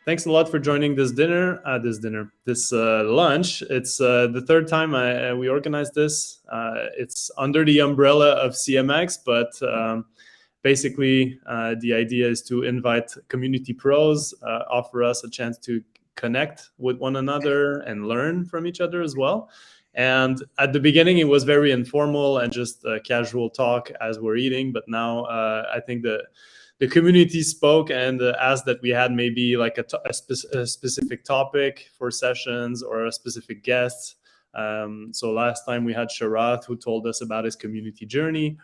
Thanks a lot for joining this lunch. It's the third time we organized this. It's under the umbrella of CMX, but basically the idea is to invite community pros, offer us a chance to connect with one another and learn from each other as well. And at the beginning, it was very informal and just a casual talk as we're eating. But now I think the community spoke and asked that we had maybe like a specific topic for sessions or a specific guest. So last time we had Sharath, who told us about his community journey.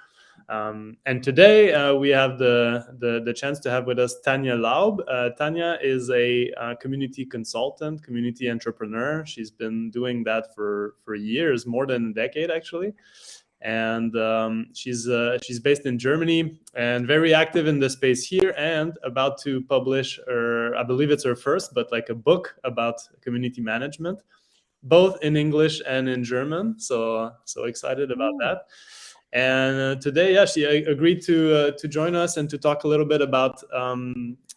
And today we have the chance to have with us Tanja Laub. Tanja is a community consultant, community entrepreneur. She's been doing that for years, more than a decade actually. And she's based in Germany and very active in the space here, and about to publish I believe it's her first, but like a book about community management, both in English and in German. So excited about that. And today, she agreed to join us and to talk a little bit about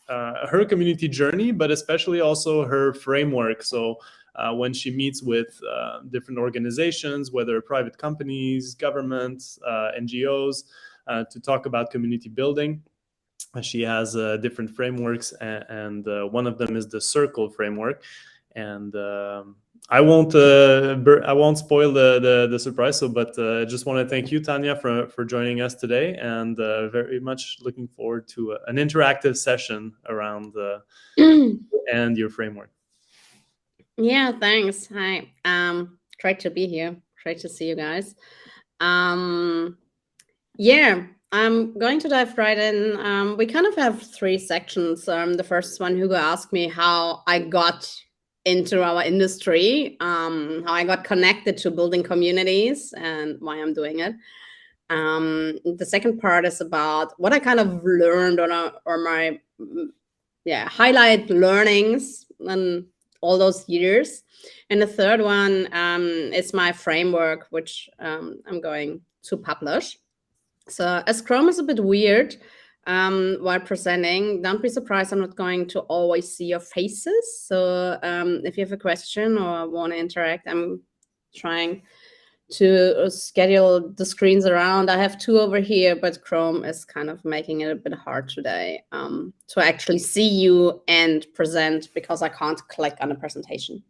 her community journey, but especially also her framework. So when she meets with different organizations, whether private companies, governments, NGOs, to talk about community building, she has different frameworks, and one of them is the circle framework. And I won't spoil the surprise. But I just want to thank you, Tanja, for joining us today, and very much looking forward to an interactive session around and your framework. Yeah, thanks. Hi. Great to be here. Great to see you guys. Yeah, I'm going to dive right in. We kind of have three sections. The first one, Hugo asked me how I got into our industry, how I got connected to building communities and why I'm doing it. The second part is about what I kind of learned or my highlight learnings and all those years. And the third one is my framework, which I'm going to publish. So as Chrome is a bit weird while presenting, don't be surprised I'm not going to always see your faces. So if you have a question or want to interact, I'm trying to schedule the screens around. I have two over here, but Chrome is kind of making it a bit hard today to actually see you and present because I can't click on a presentation.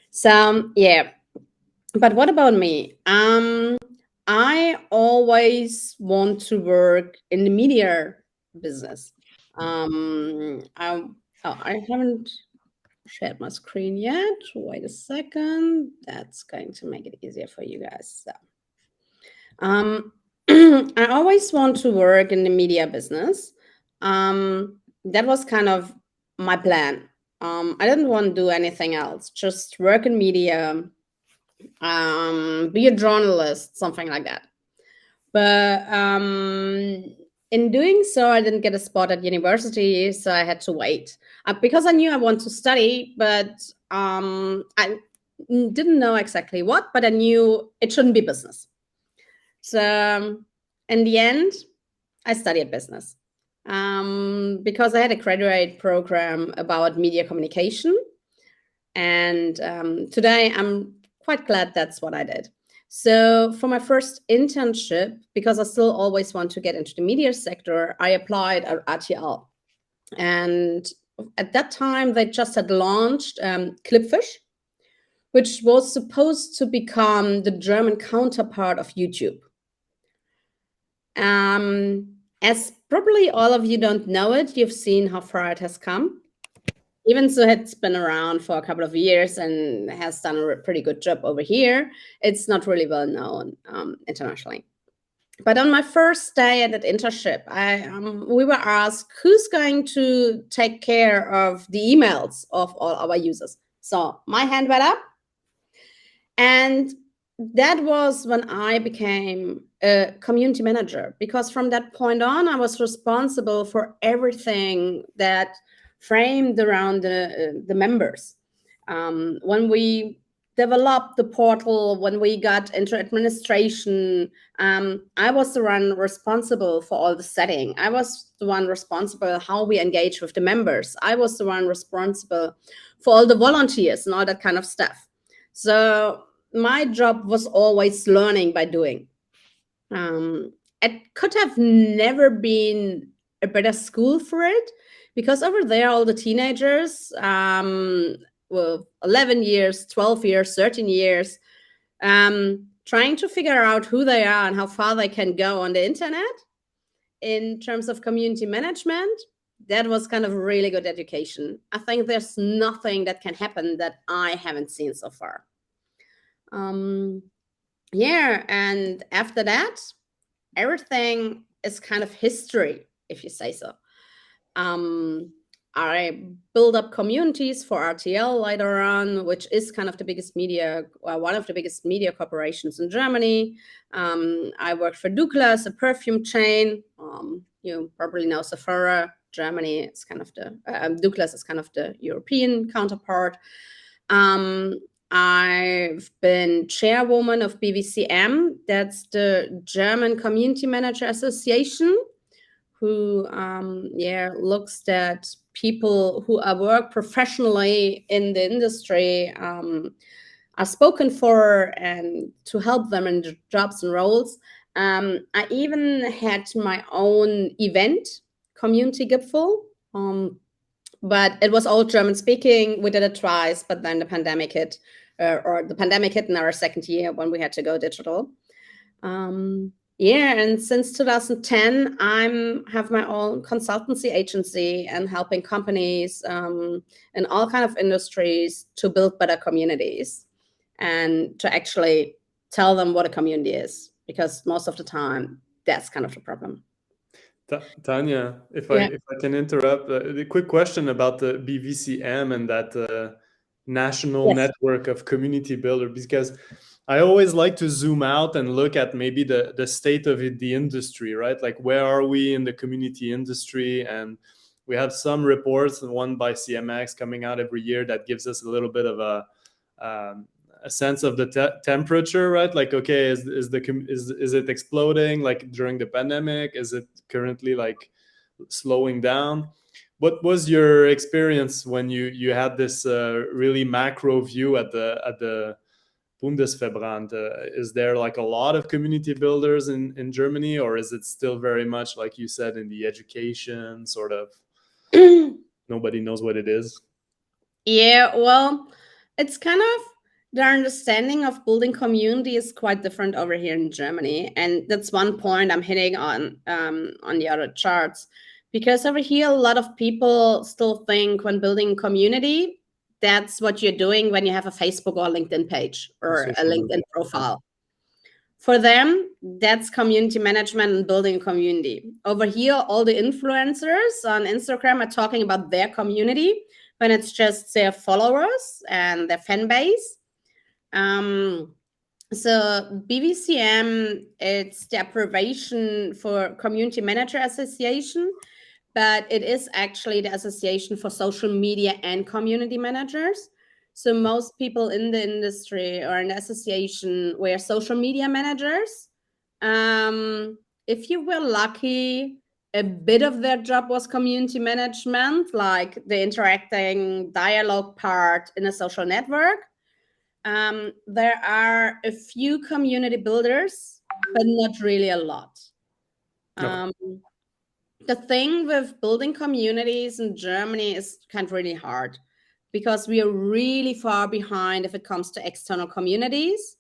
So yeah, but what about me? I always want to work in the media business. I haven't shared my screen yet. Wait a second. That's going to make it easier for you guys. So, I always want to work in the media business. That was kind of my plan. I didn't want to do anything else. Just work in media, be a journalist, something like that. But in doing so, I didn't get a spot at university, so I had to wait because I knew I wanted to study, but I didn't know exactly what, but I knew it shouldn't be business. So in the end, I studied business because I had a graduate program about media communication. And today I'm quite glad that's what I did. So for my first internship, because I still always want to get into the media sector, I applied at RTL. And at that time, they just had launched Clipfish, which was supposed to become the German counterpart of YouTube. As probably all of you don't know it, you've seen how far it has come. Even so, it's been around for a couple of years and has done a pretty good job over here. It's not really well known internationally. But on my first day at that internship, we were asked who's going to take care of the emails of all our users. So my hand went up. And that was when I became a community manager, because from that point on, I was responsible for everything that framed around the members. When we developed the portal, when we got into administration, I was the one responsible for all the setting. I was the one responsible how we engage with the members. I was the one responsible for all the volunteers and all that kind of stuff. So my job was always learning by doing. It could have never been a better school for it, because over there, all the teenagers, well, 11 years, 12 years, 13 years, trying to figure out who they are and how far they can go on the internet in terms of community management. That was kind of a really good education. I think there's nothing that can happen that I haven't seen so far. Yeah, and after that, everything is kind of history, if you say so. I build up communities for RTL later on, which is kind of the biggest media, one of the biggest media corporations in Germany. I worked for Douglas, a perfume chain. You probably know Sephora. Germany is kind of the Douglas is kind of the European counterpart. I've been chairwoman of BVCM. That's the German Community Manager Association, who looks at people who work professionally in the industry, are spoken for, and to help them in the jobs and roles. I even had my own event, Community Gipfel, but it was all German speaking. We did it twice, but then the pandemic hit, the pandemic hit in our second year when we had to go digital. And since 2010, I have my own consultancy agency and helping companies in all kind of industries to build better communities and to actually tell them what a community is, because most of the time that's kind of the problem. Tanja, if I can interrupt, a quick question about the BVCM and that national network of community builders, because I always like to zoom out and look at maybe the state of the industry, right? Like, where are we in the community industry? And we have some reports, and one by CMX coming out every year, that gives us a little bit of a sense of the temperature, right? Like, okay, is it exploding like during the pandemic? Is it currently like slowing down? What was your experience when you had this really macro view at the Bundesverband? Is there like a lot of community builders in Germany, or is it still very much like you said in the education sort of nobody knows what it is? Yeah, well, it's kind of, the understanding of building community is quite different over here in Germany, and that's one point I'm hitting on the other charts, because over here a lot of people still think when building community, that's what you're doing when you have a Facebook or LinkedIn page or a LinkedIn profile. For them, that's community management and building a community. Over here, all the influencers on Instagram are talking about their community when it's just their followers and their fan base. So BVCM, it's the abbreviation for Community Manager Association, but it is actually the Association for Social Media and Community Managers. So most people in the industry or in the association were social media managers. If you were lucky, a bit of their job was community management, like the interacting dialogue part in a social network. There are a few community builders, but not really a lot. The thing with building communities in Germany is kind of really hard, because we are really far behind if it comes to external communities.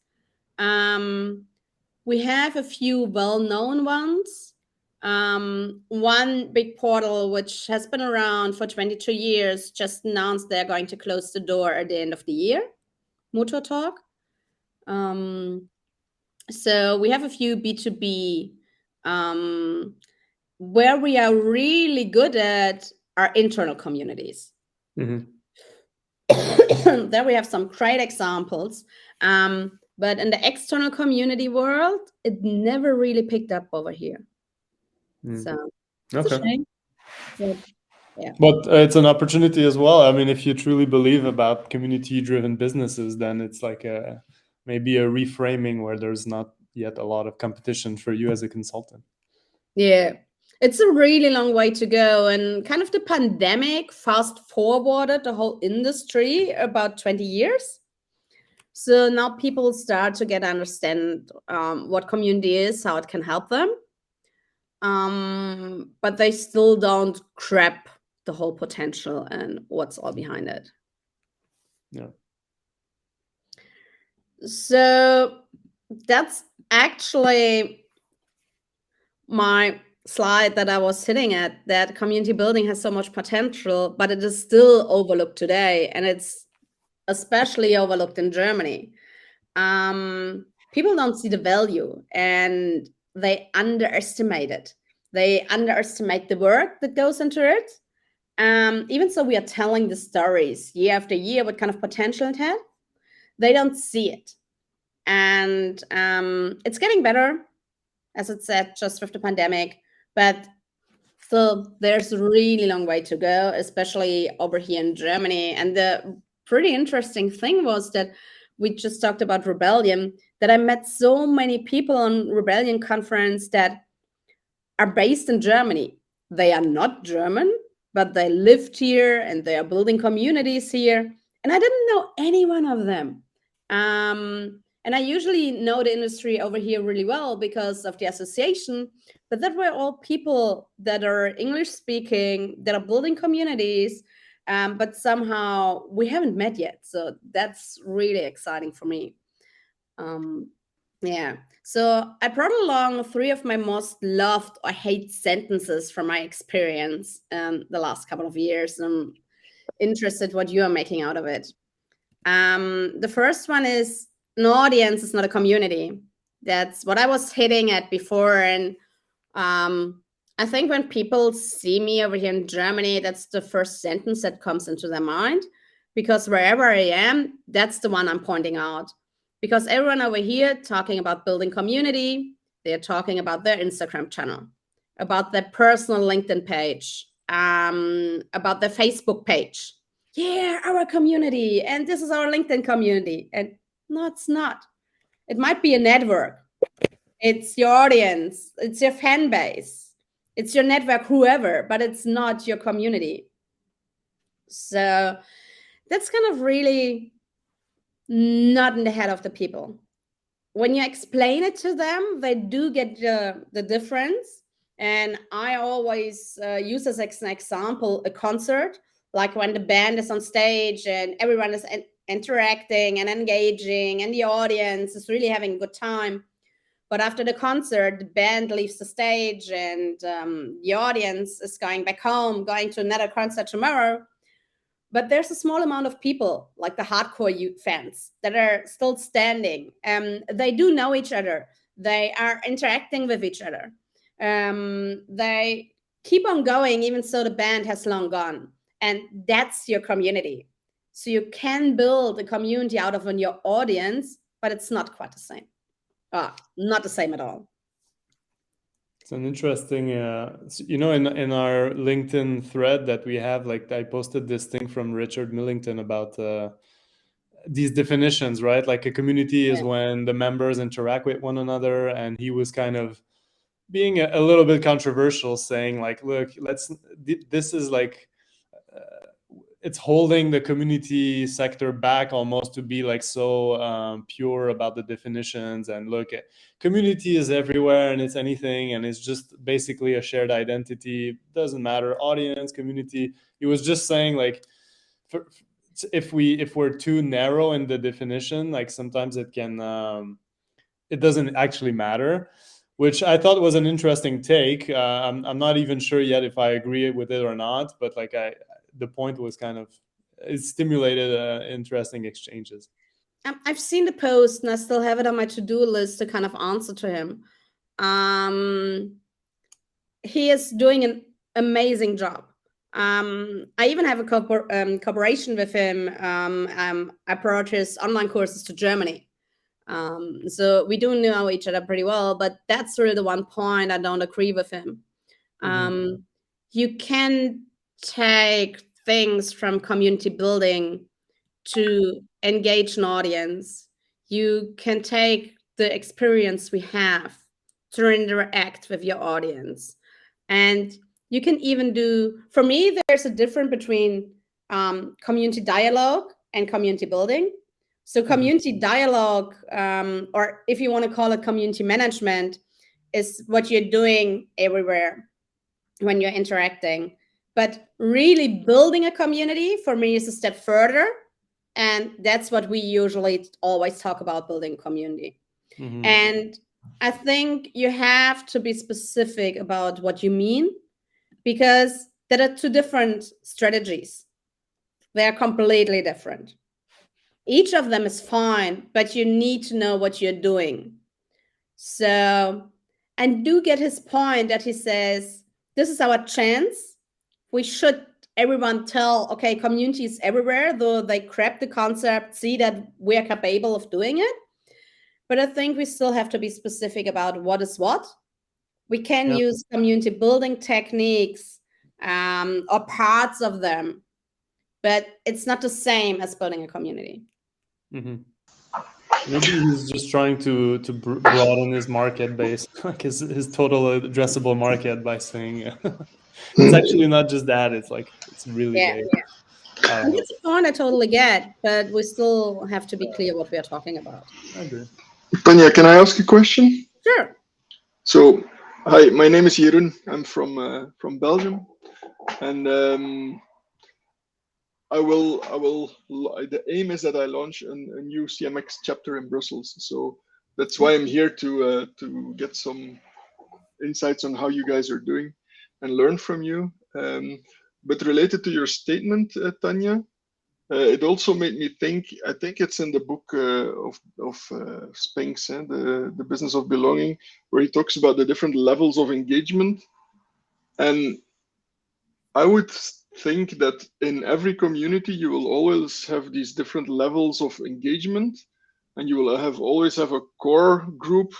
We have a few well-known ones. One big portal, which has been around for 22 years, just announced they're going to close the door at the end of the year. Motor Talk. So we have a few B2B. Where we are really good at are internal communities. Mm-hmm. There we have some great examples. But in the external community world, it never really picked up over here. So it's a shame. Yeah. But it's an opportunity as well. I mean, if you truly believe about community-driven businesses, then it's like maybe a reframing where there's not yet a lot of competition for you as a consultant. Yeah. It's a really long way to go. And kind of the pandemic fast forwarded the whole industry about 20 years. So now people start to understand what community is, how it can help them. But they still don't grab the whole potential and what's all behind it. Yeah. So that's actually my slide that I was sitting at, that community building has so much potential, but it is still overlooked today. And it's especially overlooked in Germany. People don't see the value and they underestimate it. They underestimate the work that goes into it. Even so, we are telling the stories year after year, what kind of potential it had. They don't see it. And it's getting better, as it said, just with the pandemic. But still, there's a really long way to go, especially over here in Germany. And the pretty interesting thing was that we just talked about Rebellion, that I met so many people on Rebellion conference that are based in Germany. They are not German, but they lived here and they are building communities here. And I didn't know any one of them. And I usually know the industry over here really well because of the association, but that were all people that are English speaking, that are building communities, but somehow we haven't met yet. So that's really exciting for me. Yeah. So I brought along 3 of my most loved or hate sentences from my experience the last couple of years. I'm interested what you are making out of it. The first one is, an audience is not a community. That's what I was hitting at before. And I think when people see me over here in Germany, that's the first sentence that comes into their mind, because wherever I am, that's the one I'm pointing out. Because everyone over here talking about building community, they're talking about their Instagram channel, about their personal LinkedIn page, about their Facebook page. Yeah, our community, and this is our LinkedIn community. And no, it's not. It might be a network. It's your audience. It's your fan base. It's your network, whoever, but it's not your community. So that's kind of really not in the head of the people. When you explain it to them, they do get the difference. And I always use as an example a concert, like when the band is on stage and everyone is interacting and engaging, and the audience is really having a good time. But after the concert, the band leaves the stage and the audience is going back home, going to another concert tomorrow. But there's a small amount of people, like the hardcore youth fans, that are still standing. They do know each other. They are interacting with each other. They keep on going, even so the band has long gone. And that's your community. So you can build a community out of your audience, but it's not quite the same. Not the same at all. It's an interesting, in our LinkedIn thread that we have, like I posted this thing from Richard Millington about these definitions, right? Like a community is when the members interact with one another, and he was kind of being a little bit controversial, saying like, look, this is like, it's holding the community sector back almost to be like so pure about the definitions, and look at community is everywhere and it's anything, and it's just basically a shared identity, doesn't matter audience, community. He was just saying like, if we're too narrow in the definition, like sometimes it can it doesn't actually matter, which I thought was an interesting take. I'm not even sure yet if I agree with it or not, but like the point was kind of, it stimulated interesting exchanges. I've seen the post and I still have it on my to-do list to kind of answer to him. He is doing an amazing job. I even have a cooperation with him. I brought his online courses to Germany. So we do know each other pretty well, but that's really the one point I don't agree with him. You can take things from community building to engage an audience. You can take the experience we have to interact with your audience. And you can even do, for me, there's a difference between community dialogue and community building. So community dialogue, or if you want to call it community management, is what you're doing everywhere when you're interacting. But really building a community, for me, is a step further. And that's what we usually always talk about, building community. And I think you have to be specific about what you mean, because there are two different strategies. They are completely different. Each of them is fine, but you need to know what you're doing. So, and do get his point that he says, this is our chance. We should everyone tell, okay, communities everywhere, though they grab the concept, see that we are capable of doing it. But I think we still have to be specific about what is what. We can use community building techniques or parts of them, but it's not the same as building a community. Maybe he's just trying to broaden his market base, like his total addressable market, by saying it's actually not just that. It's like it's really big. And that's a point I totally get, but we still have to be clear what we are talking about. I agree. Tanja, can I ask a question? Sure. So, hi, my name is Jeroen. I'm from Belgium, and the aim is that I launch a new CMX chapter in Brussels. So that's why I'm here to get some insights on how you guys are doing and learn from you. But related to your statement, Tanja, it also made me think. I think it's in the book of Spinks, the Business of Belonging, where he talks about the different levels of engagement. And I would think that in every community you will always have these different levels of engagement, and you will always have a core group.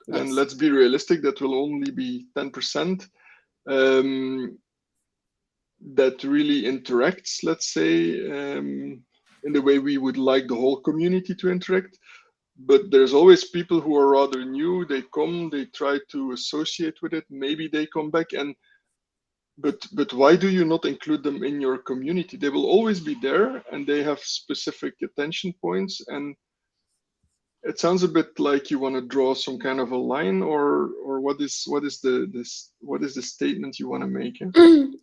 Yes. And let's be realistic, that will only be 10%. That really interacts, let's say, in the way we would like the whole community to interact. But there's always people who are rather new. They come, they try to associate with it. Maybe they come back, but why do you not include them in your community? They will always be there, and they have specific attention points. And it sounds a bit like you want to draw some kind of a line, or what is the statement you want to make? I'm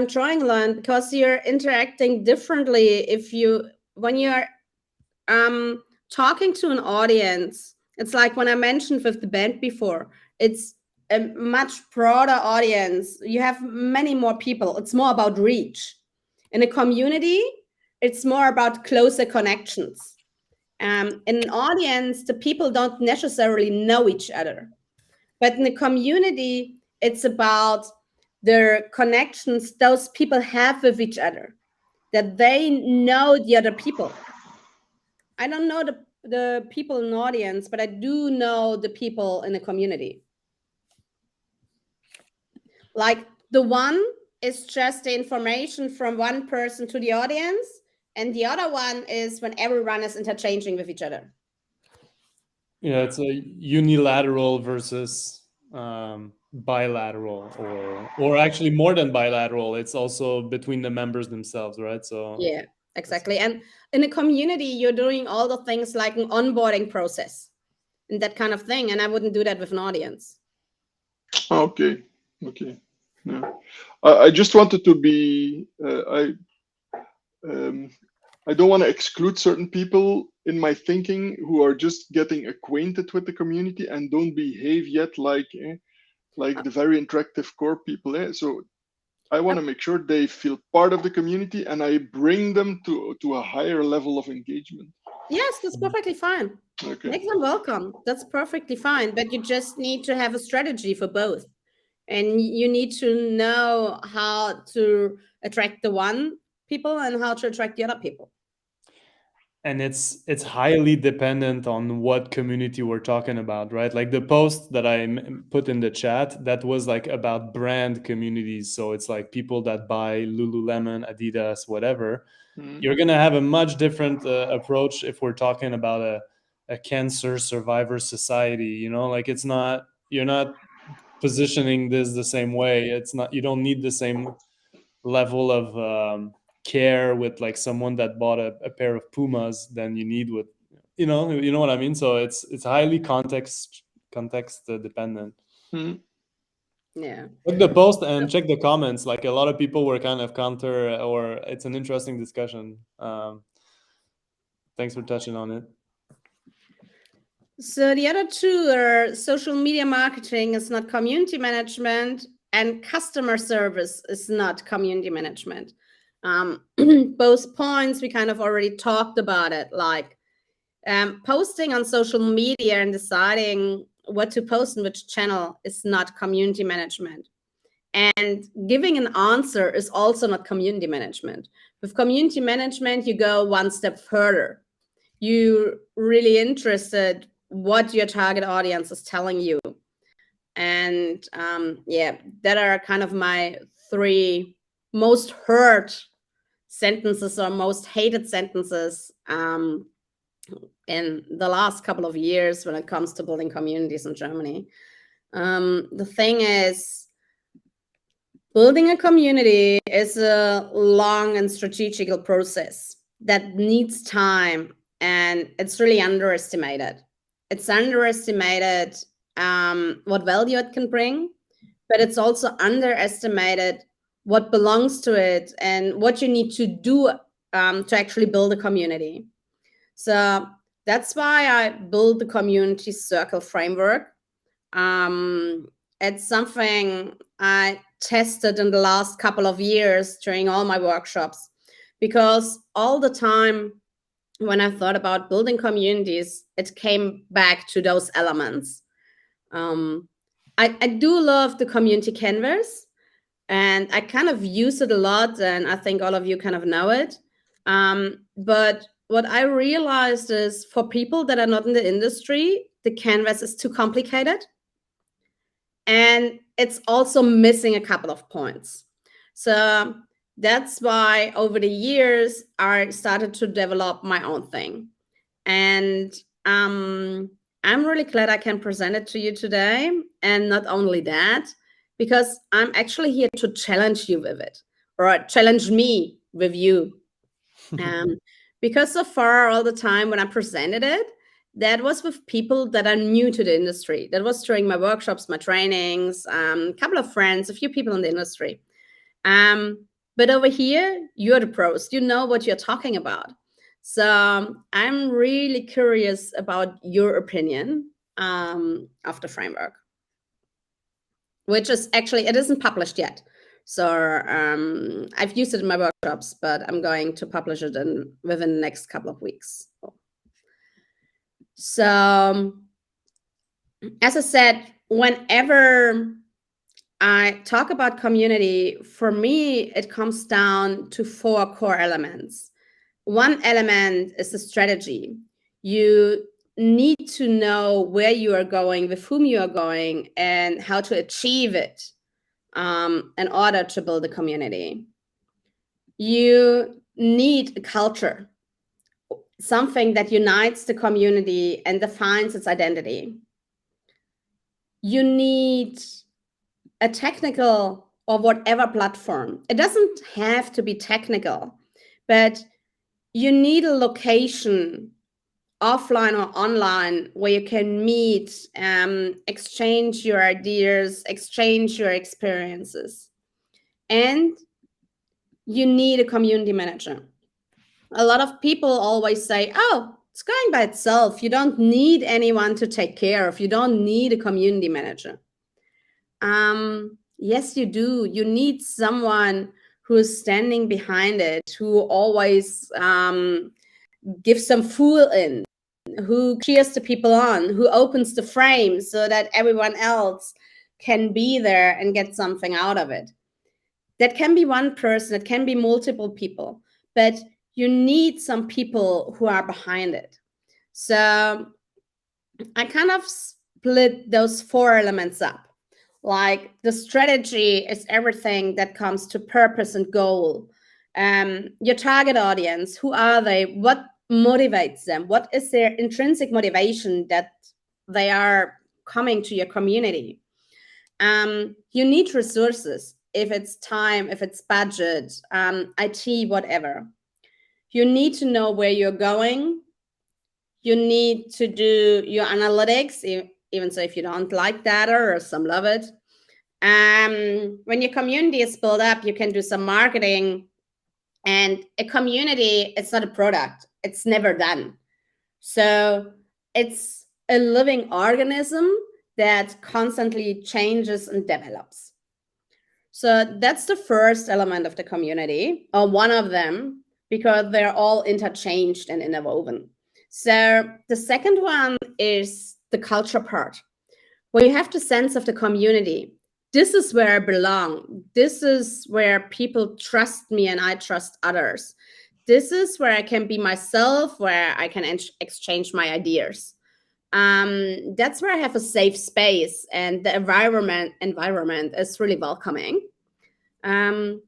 trying to learn, because you're interacting differently. When you're talking to an audience, it's like when I mentioned with the band before, it's a much broader audience. You have many more people. It's more about reach. In a community, it's more about closer connections. In an audience, the people don't necessarily know each other. But in a community, it's about the connections those people have with each other, that they know the other people. I don't know the people in the audience, but I do know the people in the community. Like, the one is just the information from one person to the audience, and the other one is when everyone is interchanging with each other. Yeah, it's a unilateral versus bilateral, or actually more than bilateral. It's also between the members themselves, right? So yeah, exactly. And in a community, you're doing all the things like an onboarding process and that kind of thing. And I wouldn't do that with an audience. Okay. Yeah. I just wanted to be. I don't want to exclude certain people in my thinking who are just getting acquainted with the community and don't behave yet like the very interactive core people. So I want to make sure they feel part of the community, and I bring them to a higher level of engagement. Yes, that's perfectly fine. Okay. Make them welcome. That's perfectly fine. But you just need to have a strategy for both. And you need to know how to attract the one people and how to attract the other people. and it's highly dependent on what community we're talking about, right? Like the post that I put in the chat, that was like about brand communities. So it's like people that buy Lululemon, Adidas, whatever. You're going to have a much different approach if we're talking about a cancer survivor society, you know, like it's not, you're not positioning this the same way. It's not, you don't need the same level of care with like someone that bought a pair of Pumas than you need with, you know what I mean? So it's highly context dependent. Yeah. Check the post and check the comments. Like a lot of people were kind of counter, or it's an interesting discussion. Thanks for touching on it. So the other two are social media marketing is not community management, and customer service is not community management. Both points we kind of already talked about it, like posting on social media and deciding what to post in which channel is not community management. And giving an answer is also not community management. With community management, you go one step further. You're really interested what your target audience is telling you. And yeah, that are kind of my three most heard sentences or most hated sentences in the last couple of years when it comes to building communities in Germany. The thing is, building a community is a long and strategical process that needs time, and it's really underestimated. It's underestimated what value it can bring, but it's also underestimated what belongs to it and what you need to do to actually build a community. So that's why I built the community circle framework. It's something I tested in the last couple of years during all my workshops, because all the time when I thought about building communities, it came back to those elements. I do love the community canvas, and I kind of use it a lot, and I think all of you kind of know it. But what I realized is, for people that are not in the industry, the canvas is too complicated. And it's also missing a couple of points. So that's why over the years, I started to develop my own thing. And I'm really glad I can present it to you today. And not only that, because I'm actually here to challenge you with it, or challenge me with you. Because so far, all the time when I presented it, that was with people that are new to the industry. That was during my workshops, my trainings, a couple of friends, a few people in the industry. But over here, you're the pros. You know what you're talking about. So I'm really curious about your opinion of the framework, which is actually, it isn't published yet. So I've used it in my workshops, but I'm going to publish it within the next couple of weeks. So as I said, whenever I talk about community, for me, it comes down to 4 core elements. One element is the strategy. You need to know where you are going, with whom you are going, and how to achieve it in order to build a community. You need a culture, something that unites the community and defines its identity. You need a technical or whatever platform. It doesn't have to be technical, but you need a location, offline or online, where you can meet, exchange your ideas, exchange your experiences. And you need a community manager. A lot of people always say, oh, it's going by itself. You don't need anyone to take care of. You don't need a community manager. Yes, you do. You need someone who is standing behind it, who always gives some fuel in, who cheers the people on, who opens the frame so that everyone else can be there and get something out of it. That can be one person, it can be multiple people, but you need some people who are behind it. So I kind of split those 4 elements up. Like the strategy is everything that comes to purpose and goal. Your target audience, who are they? What motivates them? What is their intrinsic motivation that they are coming to your community? You need resources, if it's time, if it's budget, IT, whatever. You need to know where you're going. You need to do your analytics, even so if you don't like data or some love it. When your community is built up, you can do some marketing. And a community, it's not a product. It's never done. So it's a living organism that constantly changes and develops. So that's the first element of the community, or one of them, because they're all interchanged and interwoven. So the second one is the culture part, where you have the sense of the community. This is where I belong. This is where people trust me and I trust others. This is where I can be myself, where I can exchange my ideas. That's where I have a safe space, and the environment is really welcoming. You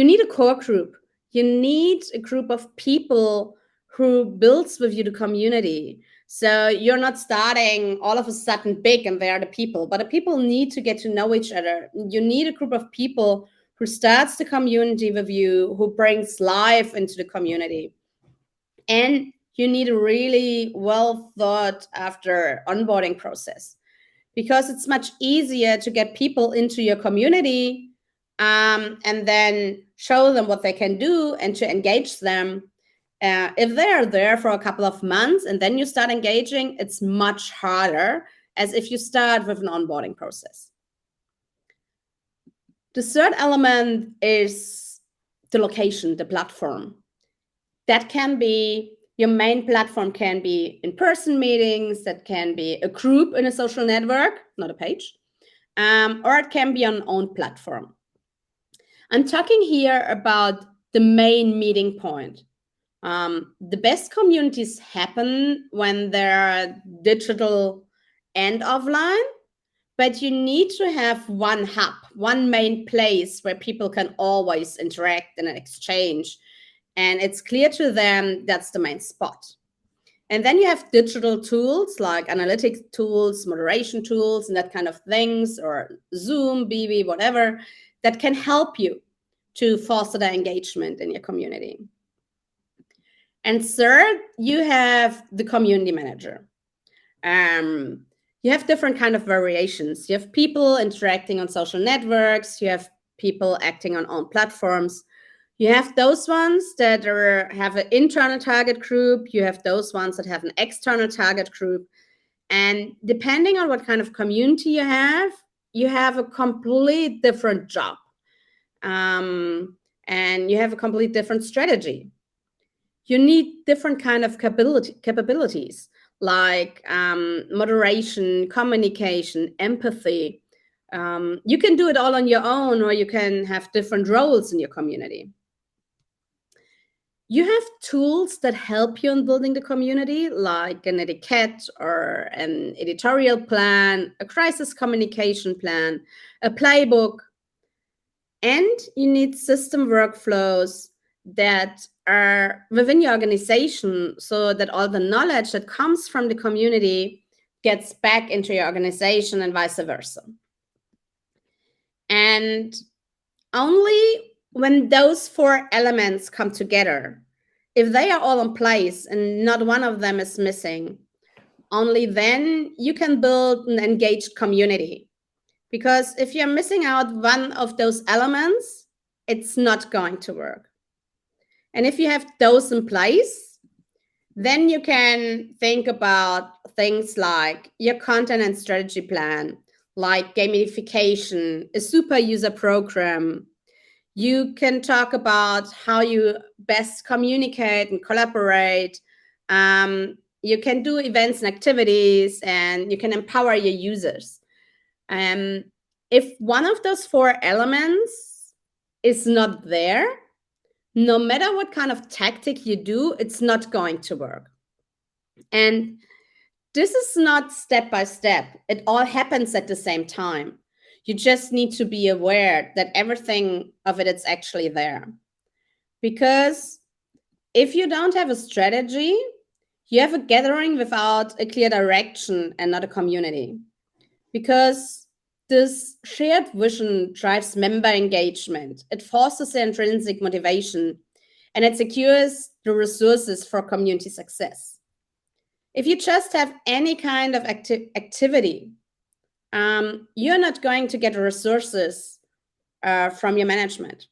need a core group. You need a group of people who builds with you the community. So you're not starting all of a sudden big and they're the people, but the people need to get to know each other. You need a group of people who starts the community with you, who brings life into the community. And you need a really well thought after onboarding process, because it's much easier to get people into your community and then show them what they can do and to engage them. If they are there for a couple of months and then you start engaging, it's much harder as if you start with an onboarding process. The third element is the location, the platform. That can be, your main platform can be in-person meetings, that can be a group in a social network, not a page, or it can be an own platform. I'm talking here about the main meeting point. The best communities happen when they're digital and offline, but you need to have one hub, one main place where people can always interact and exchange. And it's clear to them that's the main spot. And then you have digital tools like analytics tools, moderation tools, and that kind of things, or Zoom, BB, whatever, that can help you to foster the engagement in your community. And third, you have the community manager. You have different kind of variations. You have people interacting on social networks. You have people acting on own platforms. You have those ones that have an internal target group. You have those ones that have an external target group. And depending on what kind of community you have a complete different job. And you have a complete different strategy. You need different kind of capabilities like moderation, communication, empathy. You can do it all on your own, or you can have different roles in your community. You have tools that help you in building the community, like an etiquette or an editorial plan, a crisis communication plan, a playbook. And you need system workflows that are within your organization so that all the knowledge that comes from the community gets back into your organization and vice versa. And only when those 4 elements come together, if they are all in place and not one of them is missing, only then you can build an engaged community. Because if you're missing out one of those elements, it's not going to work. And if you have those in place, then you can think about things like your content and strategy plan, like gamification, a super user program. You can talk about how you best communicate and collaborate. You can do events and activities, and you can empower your users. If one of those 4 elements is not there, no matter what kind of tactic you do, it's not going to work. And this is not step by step. It all happens at the same time. You just need to be aware that everything of it is actually there. Because if you don't have a strategy, you have a gathering without a clear direction and not a community. Because this shared vision drives member engagement. It fosters the intrinsic motivation, and it secures the resources for community success. If you just have any kind of activity, you're not going to get resources from your management.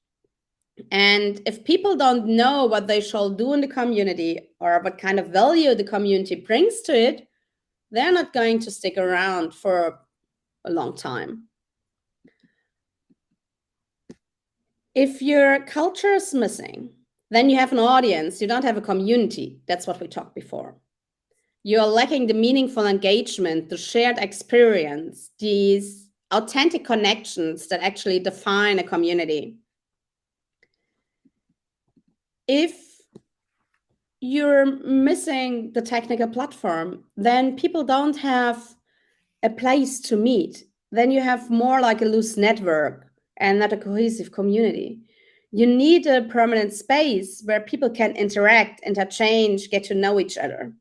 And if people don't know what they shall do in the community or what kind of value the community brings to it, they're not going to stick around for a long time. If your culture is missing, then you have an audience, you don't have a community. That's what we talked before. You're lacking the meaningful engagement, the shared experience, these authentic connections that actually define a community. If you're missing the technical platform, then people don't have a place to meet. Then you have more like a loose network and not a cohesive community. You need a permanent space where people can interact, interchange, get to know each other.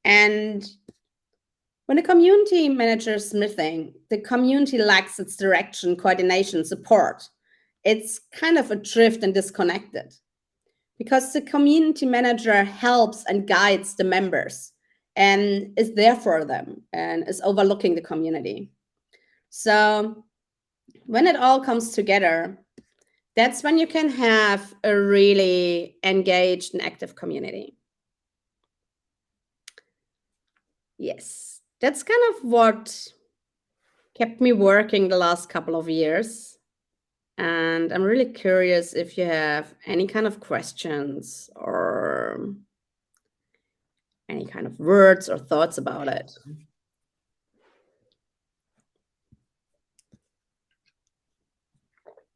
And when a community manager is missing, the community lacks its direction, coordination, support. It's kind of adrift and disconnected because the community manager helps and guides the members and is there for them and is overlooking the community. So when it all comes together, that's when you can have a really engaged and active community. Yes, that's kind of what kept me working the last couple of years. And I'm really curious if you have any kind of questions or any kind of words or thoughts about it.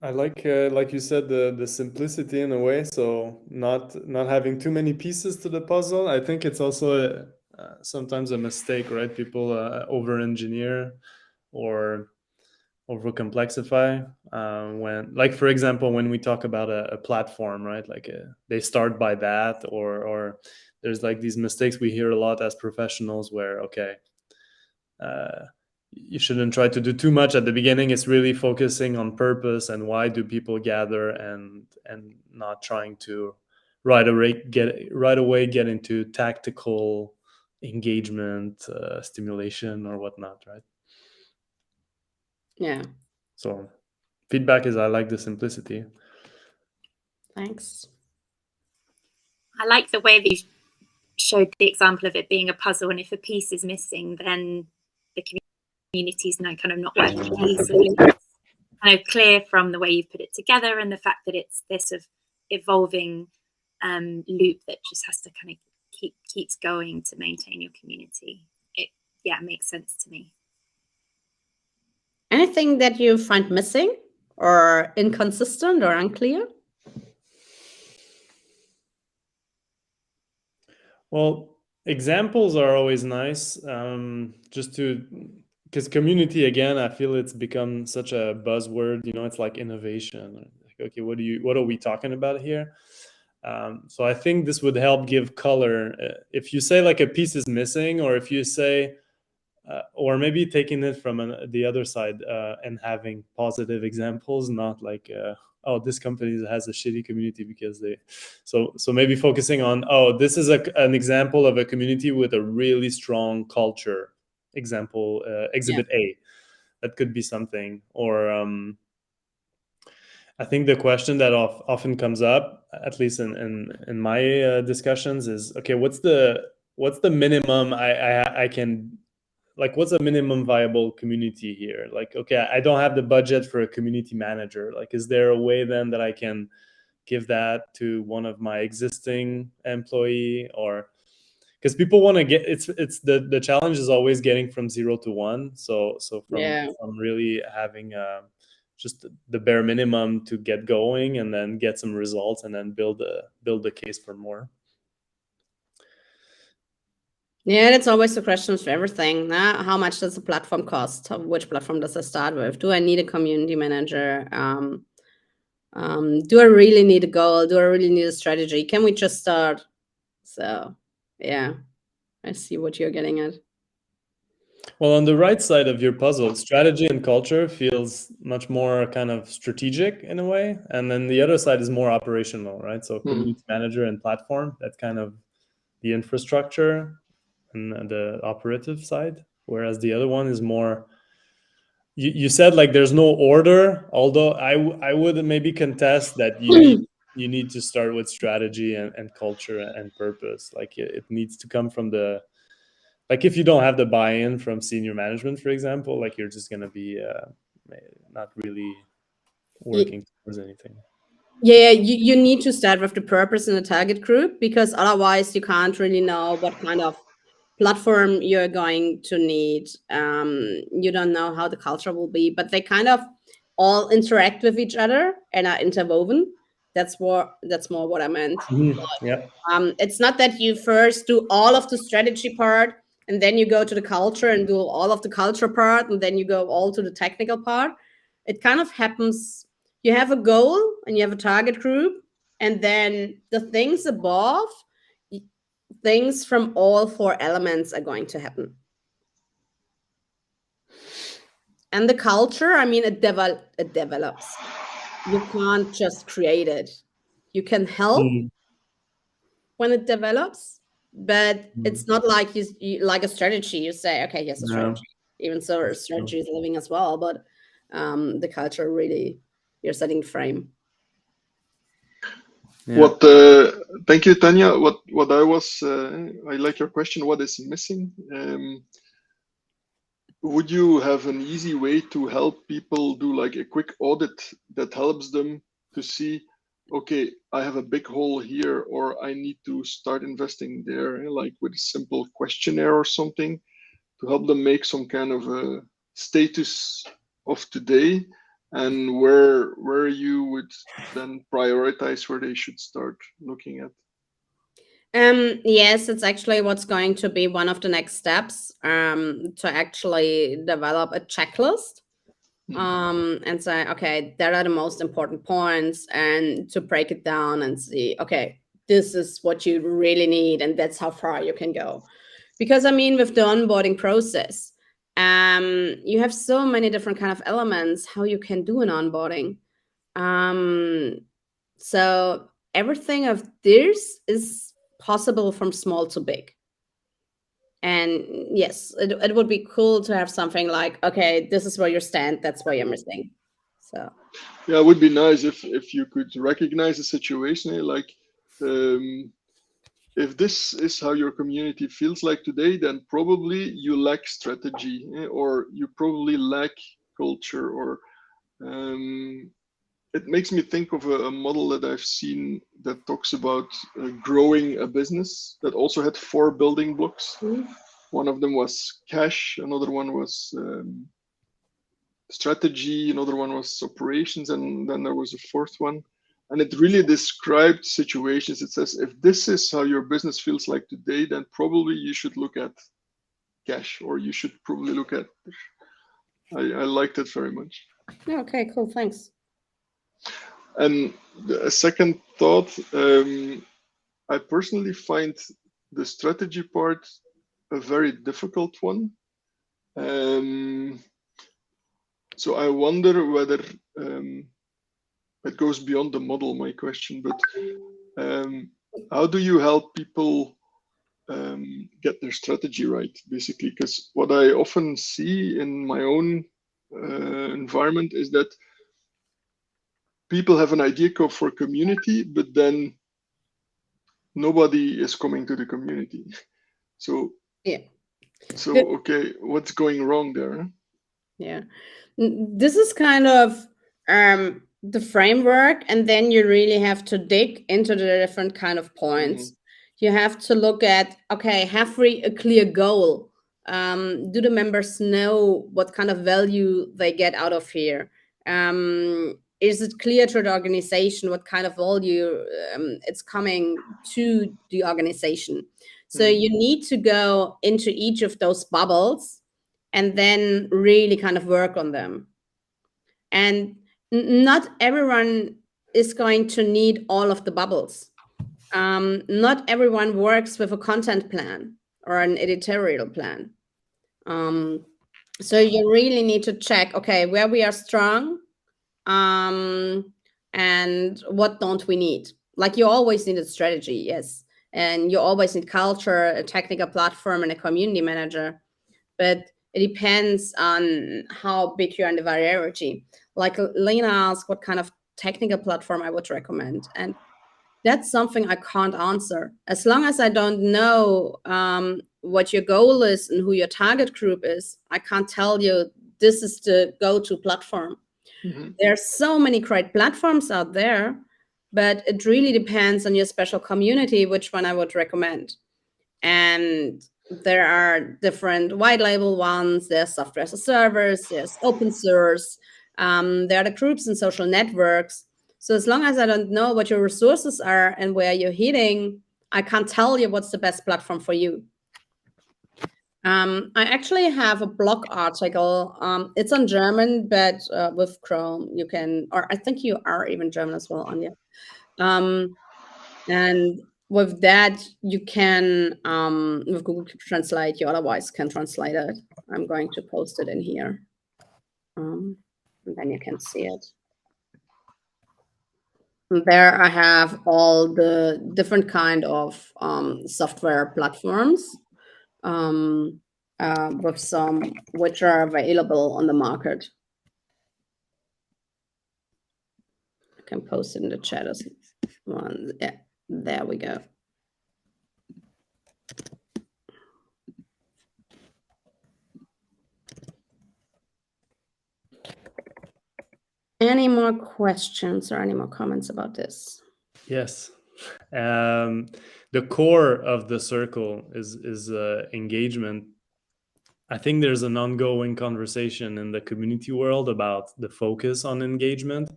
I like you said, the simplicity in a way. So not having too many pieces to the puzzle. I think it's also sometimes a mistake, right? People over-engineer or over-complexify when, like, for example, when we talk about a platform, right? Like they start by that, or there's like these mistakes we hear a lot as professionals where, okay, you shouldn't try to do too much at the beginning. It's really focusing on purpose and why do people gather, and not trying to right away get into tactical engagement, stimulation or whatnot, right? Yeah. So feedback is I like the simplicity. Thanks. I like the way that you showed the example of it being a puzzle, and if a piece is missing, then the community is now kind of not working cohesively. It's kind of clear from the way you put it together and the fact that it's this sort of evolving loop that just has to kind of keeps going to maintain your community. It makes sense to me. Anything that you find missing or inconsistent or unclear? Well, examples are always nice, just because community, again, I feel it's become such a buzzword. It's like innovation. Like, okay, what are we talking about here? So I think this would help give color. If you say like a piece is missing, or if you say, or maybe taking it from the other side and having positive examples, not like, oh, this company has a shitty community because they. So maybe focusing on, oh, this is an example of a community with a really strong culture. Example, Exhibit A. That could be something. Or I think the question that often comes up, at least in my discussions, is, okay, what's the minimum I can, like, what's a minimum viable community here? Like, okay, I don't have the budget for a community manager. Like, is there a way then that I can give that to one of my existing employee? Or because people want to get, it's the challenge is always getting from 0 to 1. So from really having just the bare minimum to get going, and then get some results, and then build a case for more. Yeah, that's always the question for everything. How much does the platform cost? Which platform does I start with? Do I need a community manager? Do I really need a goal? Do I really need a strategy? Can we just start? So, yeah, I see what you're getting at. Well, on the right side of your puzzle, strategy and culture feels much more kind of strategic in a way. And then the other side is more operational, right? So community manager and platform, that's kind of the infrastructure and the operative side. Whereas the other one is more, you said like there's no order, although I would maybe contest that you need to start with strategy and culture and purpose. Like it needs to come from the, like if you don't have the buy-in from senior management, for example, like you're just going to be not really working towards anything. Yeah, you need to start with the purpose in the target group, because otherwise you can't really know what kind of platform you're going to need. You don't know how the culture will be, but they kind of all interact with each other and are interwoven. That's more what I meant. Yeah. It's not that you first do all of the strategy part and then you go to the culture and do all of the culture part and then you go all to the technical part. It kind of happens. You have a goal and you have a target group, and then the things above, things from all four elements are going to happen. And the culture, I mean, it develops. You can't just create it. You can help when it develops, but it's not like you like a strategy. You say, okay, here's a strategy. Even so, a strategy is living as well, but the culture really, you're setting the frame. Yeah. Thank you, Tanja. What I like your question. What is missing? Would you have an easy way to help people do like a quick audit that helps them to see, okay, I have a big hole here, or I need to start investing there, like with a simple questionnaire or something, to help them make some kind of a status of today, and where you would then prioritize where they should start looking at? Yes, it's actually what's going to be one of the next steps, to actually develop a checklist, and say, okay, there are the most important points, and to break it down and see, okay, this is what you really need, and that's how far you can go. Because I mean, with the onboarding process, you have so many different kind of elements how you can do an onboarding. So everything of this is possible from small to big. And yes, it would be cool to have something like, okay, this is where you stand, that's where you're missing. So yeah, it would be nice if you could recognize a situation like, if this is how your community feels like today, then probably you lack strategy, or you probably lack culture, or it makes me think of a model that I've seen that talks about growing a business that also had 4 building blocks. One of them was cash, another one was strategy, another one was operations, and then there was a fourth one. And it really described situations. It says, if this is how your business feels like today, then probably you should look at cash, or you should probably look at. I liked it very much. Okay, cool, thanks. And a second thought, I personally find the strategy part a very difficult one. So I wonder whether it goes beyond the model, my question, but how do you help people get their strategy right, basically? Because what I often see in my own environment is that people have an idea for community, but then nobody is coming to the community. So yeah. So okay, what's going wrong there? Yeah, this is kind of the framework, and then you really have to dig into the different kind of points. You have to look at, okay, have we a clear goal? Do the members know what kind of value they get out of here? is it clear to the organization what kind of value it's coming to the organization? So you need to go into each of those bubbles and then really kind of work on them. And not everyone is going to need all of the bubbles. Not everyone works with a content plan or an editorial plan. So you really need to check, okay, where we are strong, and what don't we need? Like, you always need a strategy, yes, and you always need culture, a technical platform, and a community manager, but it depends on how big you are in the variety. Like Lena asked what kind of technical platform I would recommend, and that's something I can't answer. As long as I don't know what your goal is and who your target group is, I can't tell you this is the go-to platform. There are so many great platforms out there, but it really depends on your special community, which one I would recommend. And there are different white label ones, there's software as a service, there's open source, there are the groups and social networks. So as long as I don't know what your resources are and where you're hitting, I can't tell you what's the best platform for you. I actually have a blog article. It's on German, but with Chrome you can, or I think you are even German as well, Anja. And with that, you can, with Google Translate, you otherwise can translate it. I'm going to post it in here. And then you can see it. And there I have all the different kind of software platforms with some which are available on the market. I can post it in the chat as one. Yeah, there we go. Any more questions or any more comments about this? Yes. The core of the circle is engagement. I think there's an ongoing conversation in the community world about the focus on engagement,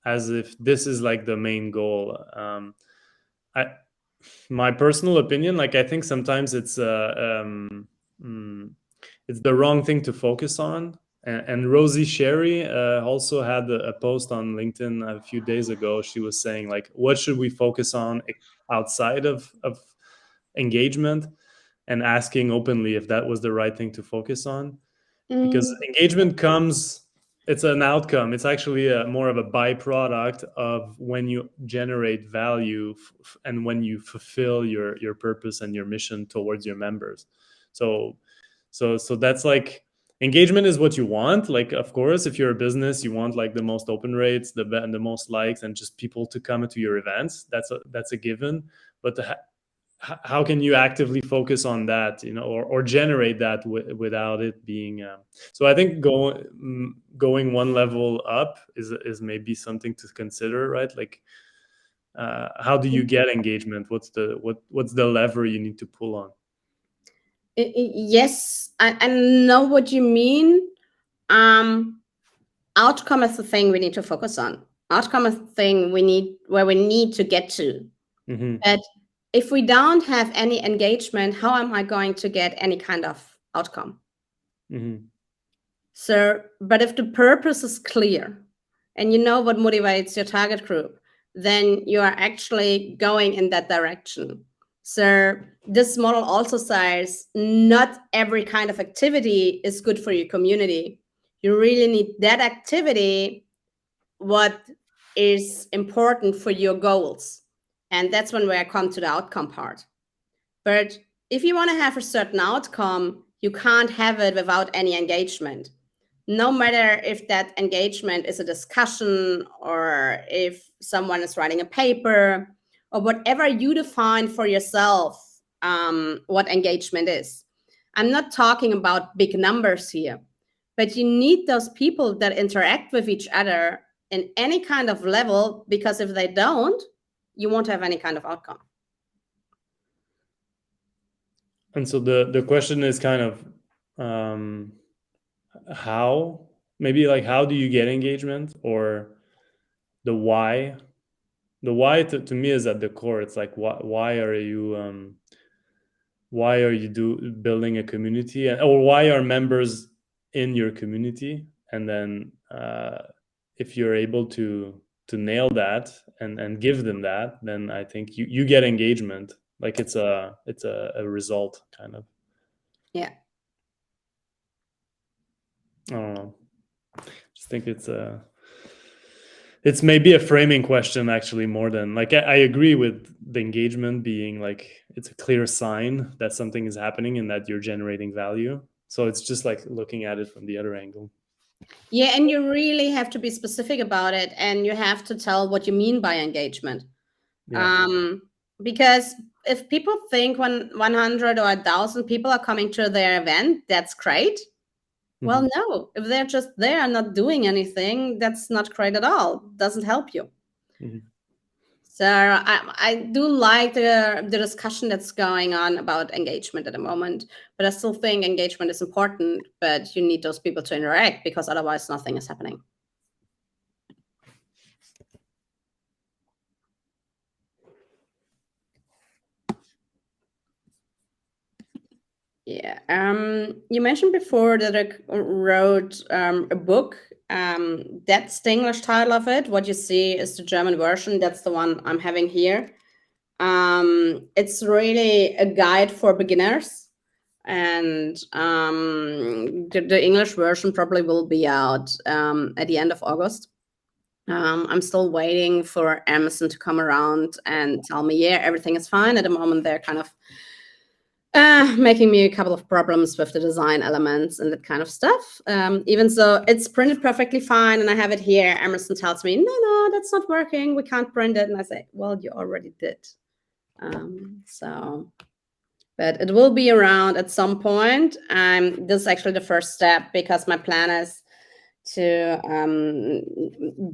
as if this is like the main goal. My personal opinion, like, I think sometimes it's the wrong thing to focus on. And Rosie Sherry also had a post on LinkedIn a few days ago. She was saying, like, what should we focus on outside of engagement, and asking openly if that was the right thing to focus on. Because engagement comes, it's an outcome. It's actually more of a byproduct of when you generate value and when you fulfill your purpose and your mission towards your members. So that's like, engagement is what you want. Like, of course, if you're a business, you want like the most open rates, the most likes, and just people to come to your events. That's a given. But how can you actively focus on that, or generate that without it being? So I think going one level up is maybe something to consider, right? Like, how do you get engagement? What's the lever you need to pull on? Yes, I know what you mean. Outcome is the thing we need to focus on. Outcome is the thing we need to get to. But if we don't have any engagement, how am I going to get any kind of outcome? So, but if the purpose is clear and you know what motivates your target group, then you are actually going in that direction. So this model also says not every kind of activity is good for your community. You really need that activity, what is important for your goals. And that's when I come to the outcome part. But if you want to have a certain outcome, you can't have it without any engagement. No matter if that engagement is a discussion or if someone is writing a paper or whatever you define for yourself, what engagement is. I'm not talking about big numbers here, but you need those people that interact with each other in any kind of level, because if they don't, you won't have any kind of outcome. And so the question is kind of how maybe like how do you get engagement, or the why? The why to me is at the core. It's like why are you building a community, or why are members in your community? And then if you're able to nail that and give them that, then I think you get engagement. Like it's a result kind of. Yeah. I don't know. Just think it's maybe a framing question actually, more than like I agree with the engagement being like it's a clear sign that something is happening and that you're generating value. So it's just like looking at it from the other angle. Yeah, and you really have to be specific about it, and you have to tell what you mean by engagement. Yeah. Because if people think 100 or 1,000 people are coming to their event, that's great. Well, no, if they're just there not doing anything, that's not great at all. Doesn't help you. So I do like the discussion that's going on about engagement at the moment, but I still think engagement is important, but you need those people to interact, because otherwise nothing is happening. Yeah. You mentioned before that I wrote a book. That's the English title of it. What you see is the German version. That's the one I'm having here. It's really a guide for beginners, and the English version probably will be out at the end of August. I'm still waiting for Amazon to come around and tell me, yeah, everything is fine. At the moment, they're kind of making me a couple of problems with the design elements and that kind of stuff. Even so, it's printed perfectly fine, and I have it here. Amazon tells me, no, that's not working. We can't print it. And I say, well, you already did. But it will be around at some point. This is actually the first step, because my plan is to,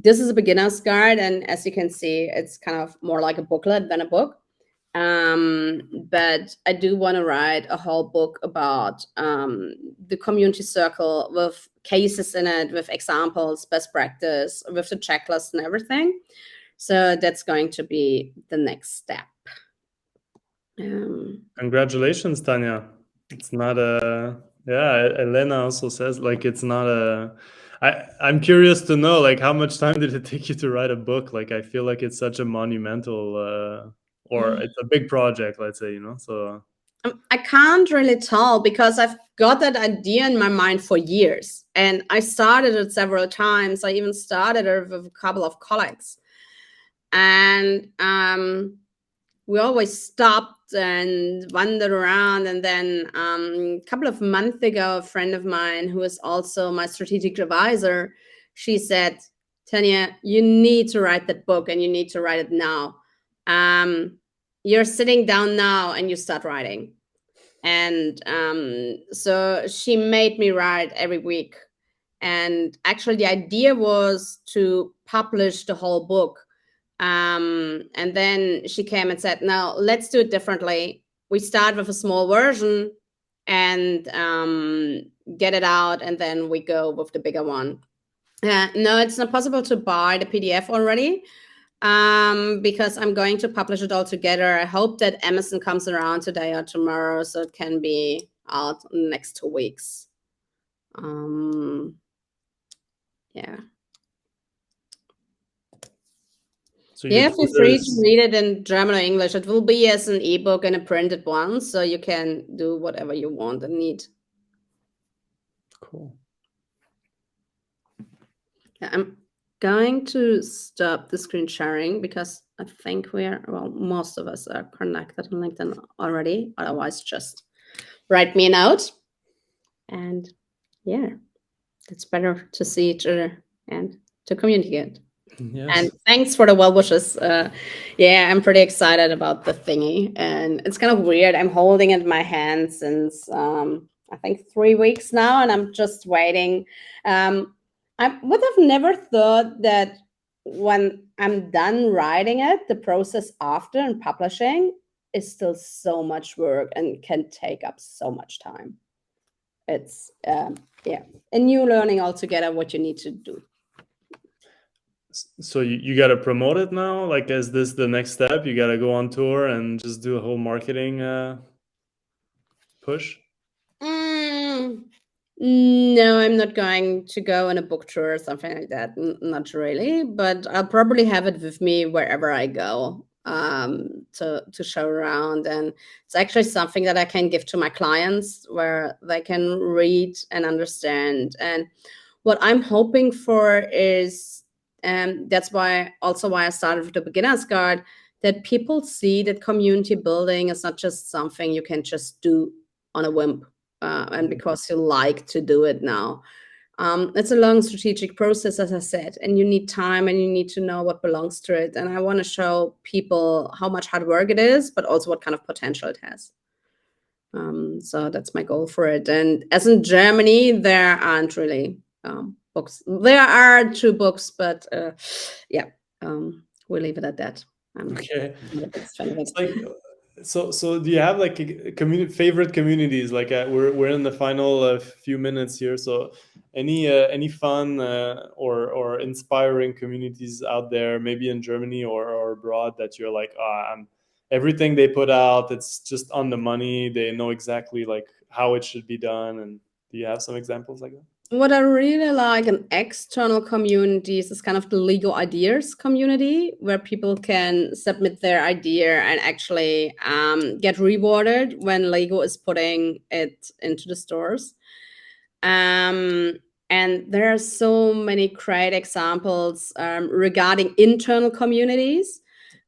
this is a beginner's guide. And as you can see, it's kind of more like a booklet than a book. But I do want to write a whole book about the community circle, with cases in it, with examples, best practice, with the checklist and everything. So that's going to be the next step. Congratulations, Tanja. It's not Elena also says like it's not I'm curious to know, like, how much time did it take you to write a book? Like, I feel like it's such a monumental or it's a big project, let's say, so I can't really tell, because I've got that idea in my mind for years, and I started it several times. I even started it with a couple of colleagues, and we always stopped and wandered around. And then a couple of months ago, a friend of mine, who is also my strategic advisor, she said, Tanja, you need to write that book, and you need to write it now. You're sitting down now and you start writing. And so she made me write every week. And actually the idea was to publish the whole book. And then she came and said, no, let's do it differently. We start with a small version and get it out, and then we go with the bigger one. No, it's not possible to buy the PDF already, because I'm going to publish it all together. I hope that Amazon comes around today or tomorrow, so it can be out in the next 2 weeks. Yeah. So yeah, feel free to read it in German or English. It will be as an ebook and a printed one, so you can do whatever you want and need. Cool. Yeah, I'm going to stop the screen sharing, because I think most of us are connected on LinkedIn already. Otherwise, just write me a note. And yeah, it's better to see each other and to communicate. Yes. And thanks for the well wishes. Yeah, I'm pretty excited about the thingy, and it's kind of weird. I'm holding it in my hand since I think 3 weeks now, and I'm just waiting. I would have never thought that when I'm done writing it, the process after and publishing is still so much work and can take up so much time. it's a new learning altogether what you need to do. So you got to promote it now? Like, is this the next step? You got to go on tour and just do a whole marketing push? No, I'm not going to go on a book tour or something like that. Not really, but I'll probably have it with me wherever I go to show around. And it's actually something that I can give to my clients where they can read and understand. And what I'm hoping for is, that's why I started with the beginner's guide, that people see that community building is not just something you can just do on a whim. And because you like to do it now. It's a long strategic process, as I said, and you need time and you need to know what belongs to it. And I want to show people how much hard work it is, but also what kind of potential it has. So that's my goal for it. And as in Germany, there aren't really books. There are 2 books, but we'll leave it at that. Okay. It's like, so do you have like a favorite communities? Like we're in the final few minutes here. So any fun or inspiring communities out there, maybe in Germany or abroad, that you're like, everything they put out, it's just on the money. They know exactly like how it should be done. And do you have some examples like that? What I really like in external communities is kind of the Lego ideas community, where people can submit their idea and actually get rewarded when Lego is putting it into the stores. And there are so many great examples regarding internal communities,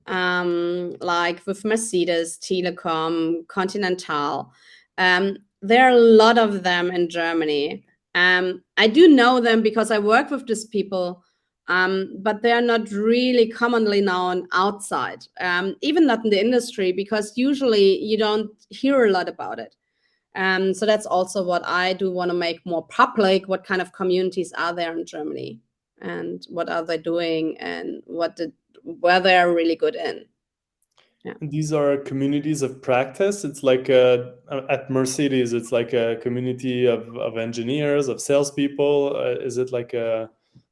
like with Mercedes, Telekom, Continental. There are a lot of them in Germany. I do know them because I work with these people, but they are not really commonly known outside, even not in the industry, because usually you don't hear a lot about it. So that's also what I do want to make more public. What kind of communities are there in Germany, and what are they doing, and where they are really good in. Yeah. And these are communities of practice. It's like at Mercedes, it's like a community of engineers, of salespeople. Is it like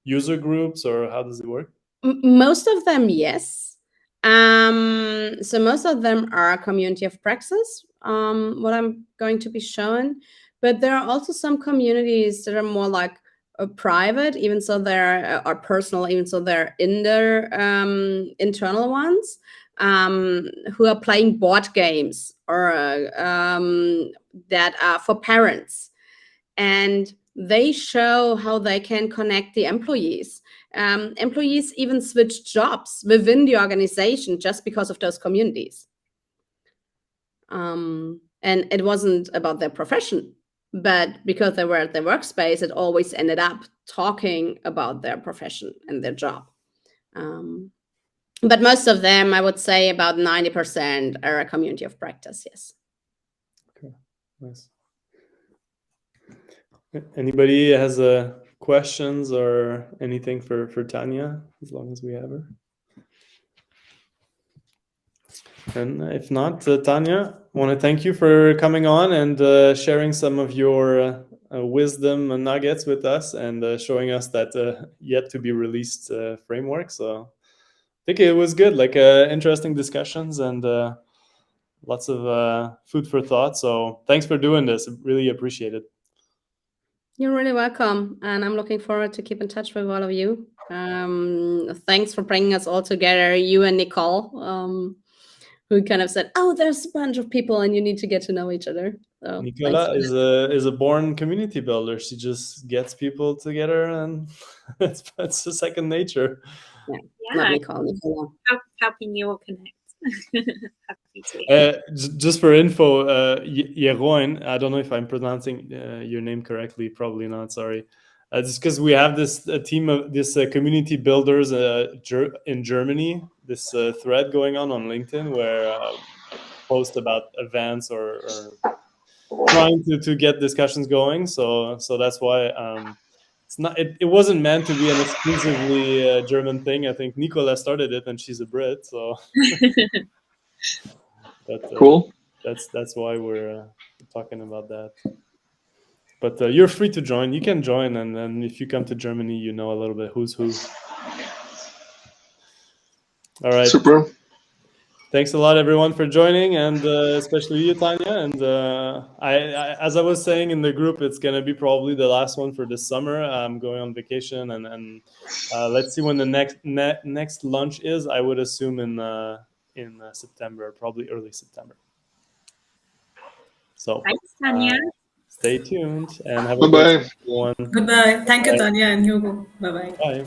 user groups, or how does it work? Most of them, yes. So most of them are a community of praxis, what I'm going to be showing. But there are also some communities that are more like private, even so they're are personal, even so they're in their internal ones, who are playing board games or that are for parents. And they show how they can connect the employees. Employees even switch jobs within the organization just because of those communities. And it wasn't about their profession, but because they were at their workspace, it always ended up talking about their profession and their job. But most of them, I would say about 90% are a community of practice, yes. Okay, nice. Anybody has questions or anything for Tanja, as long as we have her? And if not, Tanja, I want to thank you for coming on and sharing some of your wisdom and nuggets with us, and showing us that yet to be released framework. So I think it was good, like interesting discussions and lots of food for thought. So thanks for doing this. I really appreciate it. You're really welcome, and I'm looking forward to keep in touch with all of you. Thanks for bringing us all together, you and Nicole, who kind of said, "Oh, there's a bunch of people, and you need to get to know each other." So Nicola is a born community builder. She just gets people together, and it's the second nature. Yeah. Not Nicole. Nicola. Helping you all connect. Just for info, Jeroen, I don't know if I'm pronouncing your name correctly. Probably not. Sorry. Just because we have this team of this community builders in Germany. This thread going on LinkedIn where post about events or trying to get discussions going. So that's why it's not. It wasn't meant to be an exclusively German thing. I think Nicola started it, and she's a Brit. So. Cool. That's why we're talking about that. But you're free to join. You can join, and then if you come to Germany, you know a little bit who's who. All right. Super. Thanks a lot, everyone, for joining, and especially you, Tanja. And as I was saying in the group, it's going to be probably the last one for this summer. I'm going on vacation, and let's see when the next lunch is. I would assume in September, probably early September. So Thanks, Tanja. Stay tuned and have a Bye-bye. good one. Goodbye. Thank you, Tanja and Hugo. Bye-bye. Bye.